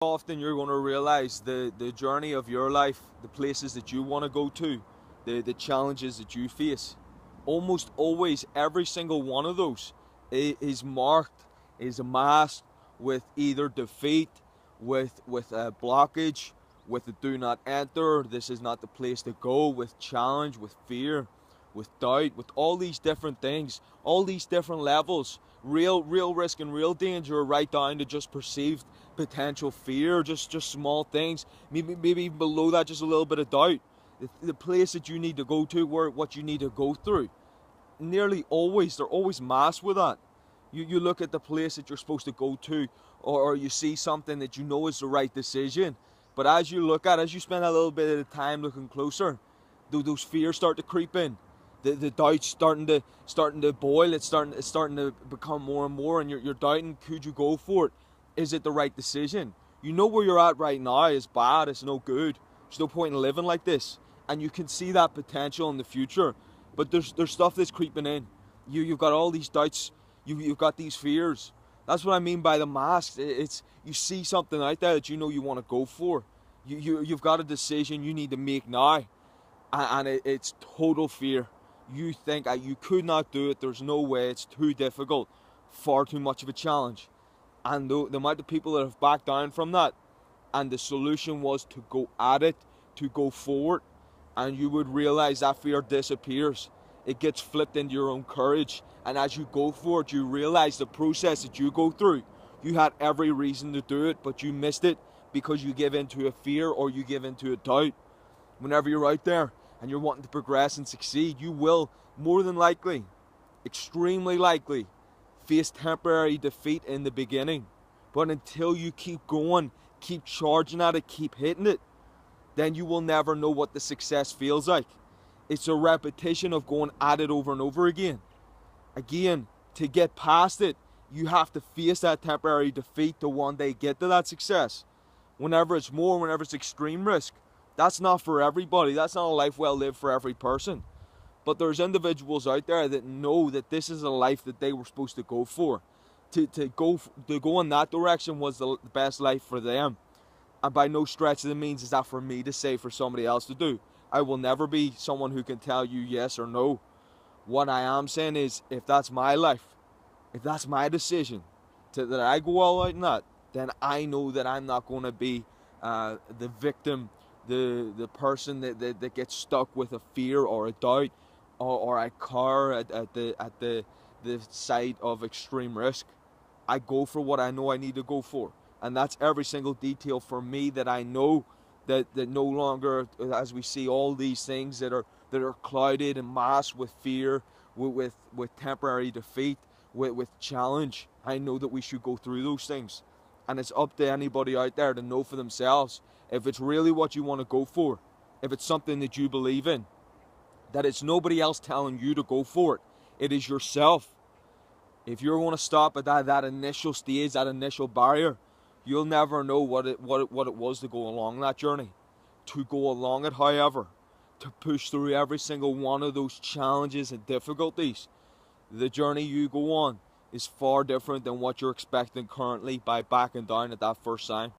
Often you're going to realize the journey of your life, the places that you want to go to, the challenges that you face. Almost always, every single one of those is marked, is masked with either defeat, with a blockage, with a do not enter, this is not the place to go, with challenge, with fear, with doubt, with all these different things, all these different levels. Real risk and real danger, right down to just perceived potential fear, just small things. Maybe even below that, just a little bit of doubt. The place that you need to go to, what you need to go through. Nearly always, they're always masked with that. You look at the place that you're supposed to go to, or you see something that you know is the right decision. But as you look at it, as you spend a little bit of time looking closer, those fears start to creep in. The doubt's starting to boil. It's starting to become more and more, and you're doubting, could you go for it? Is it the right decision? You know where you're at right now is bad. It's no good. There's no point in living like this, and you can see that potential in the future. But there's stuff that's creeping in. You've got all these doubts. You've got these fears. That's what I mean by the masks. It's you see something out there that you know you want to go for. You've got a decision you need to make now, and it's total fear. You think you could not do it. There's no way. It's too difficult. Far too much of a challenge. And the amount of people that have backed down from that, and the solution was to go at it, to go forward, and you would realize that fear disappears. It gets flipped into your own courage, and as you go for it, you realize the process that you go through. You had every reason to do it, but you missed it because you give into a fear or you give into a doubt. Whenever you're out there and you're wanting to progress and succeed, you will more than likely, extremely likely, face temporary defeat in the beginning. But until you keep going, keep charging at it, keep hitting it, then you will never know what the success feels like. It's a repetition of going at it over and over again. Again, to get past it, you have to face that temporary defeat to one day get to that success. Whenever it's extreme risk, that's not for everybody. That's not a life well lived for every person. But there's individuals out there that know that this is a life that they were supposed to go for. To go in that direction was the best life for them. And by no stretch of the means is that for me to say for somebody else to do. I will never be someone who can tell you yes or no. What I am saying is, if that's my life, if that's my decision, that I go all out in that, then I know that I'm not going to be the victim, the person that gets stuck with a fear or a doubt, or I cower at the side of extreme risk. I go for what I know I need to go for, and that's every single detail for me that I know that no longer, as we see all these things that are clouded and masked with fear, with temporary defeat, with challenge. I know that we should go through those things, and it's up to anybody out there to know for themselves if it's really what you want to go for, if it's something that you believe in, that it's nobody else telling you to go for it. It is yourself. If you're going to stop at that initial stage, that initial barrier, you'll never know what it was to go along that journey. To go along it, however, to push through every single one of those challenges and difficulties, the journey you go on is far different than what you're expecting currently by backing down at that first sign.